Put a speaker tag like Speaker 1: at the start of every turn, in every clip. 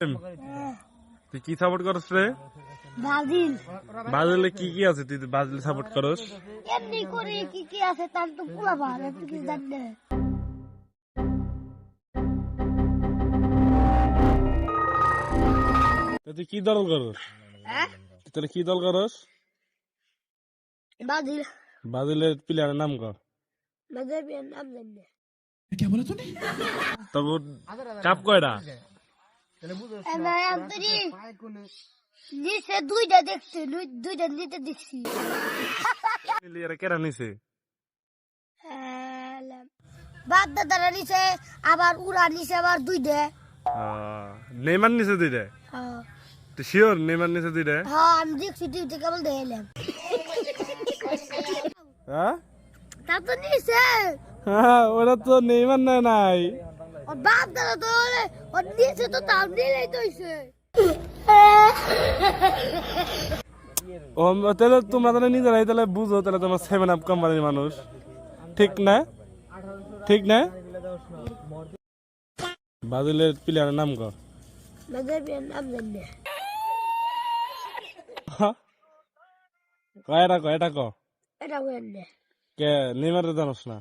Speaker 1: তুই কি সাপোর্ট করস রে?
Speaker 2: ব্রাজিল।
Speaker 1: ব্রাজিলে কি কি আছে তুই ব্রাজিল সাপোর্ট করস?
Speaker 2: এমনি করে কি কি আছে তার তো পুরা ভালো তুই কি জানিস?
Speaker 1: তুই কি দল করস?
Speaker 2: হ্যাঁ
Speaker 1: তুই কি দল করস?
Speaker 2: ব্রাজিল।
Speaker 1: ব্রাজিলের প্লেয়ারের নাম কর।
Speaker 2: ব্রাজিলের নাম জানি না।
Speaker 1: তবে কাপ কয়টা?
Speaker 2: এবার আমি নিচে দুইটা দেখছি দুইটা নিতে দেখছি।
Speaker 1: এরা কেরা নিছে?
Speaker 2: বাদ দাদারা নিচে আবার উড়া নিচে আবার দুইটা।
Speaker 1: নেইমার নিছে দুইটা? তুই শিওর নেইমার নিছে দুইটা?
Speaker 2: হ্যাঁ আমি দেখছি দুইটা কেবল দেখলাম।
Speaker 1: হ্যাঁ
Speaker 2: তা তো নিচে
Speaker 1: হ্যাঁ ওরা তো নেইমার নেয় নাই।
Speaker 2: ওর বাপ দাদা তো ওর নিচে তো তাও নিলেই তো হইছে।
Speaker 1: ও তাহলে তোমরা তাহলে নিজেরাই তাহলে বুঝো তাহলে তোমার 7 আপ কোম্পানির মানুষ ঠিক না? ঠিক না? ব্রাজিলের প্লেয়ারের নাম কর।
Speaker 2: ব্রাজিলের নাম জানি না।
Speaker 1: এটা ক
Speaker 2: এটা জানি না।
Speaker 1: কে নেইমার জানোস না?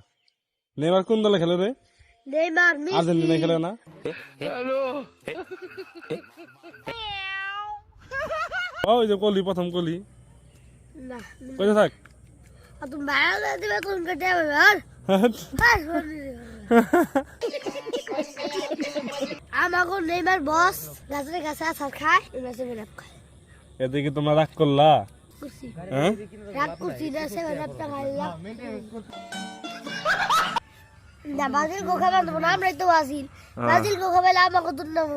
Speaker 1: নেইমার কোন দলে খেলে রে?
Speaker 2: নেইমার মেসি
Speaker 1: আর্জেন্টিনা খেলে না? ওই যে কলি প্রথম কলি
Speaker 2: না
Speaker 1: কইতে থাক।
Speaker 2: আর তুমি বাইরে দিবে কোন কেটে হবে আর আমাকে নেইমার বস গাছের কাছে আসার খায় এমএসএ মেরাপ খায়।
Speaker 1: এদিকে তোমরা রাগ করলা?
Speaker 2: করছি
Speaker 1: হ্যাঁ
Speaker 2: রাগ করছি না সে মেরাপটা খাইলাম না। ব্রাজিল গো খাবার দেবো না আমরাই তো ব্রাজিল। ব্রাজিল গো খাবার আমাকে দুর্নাম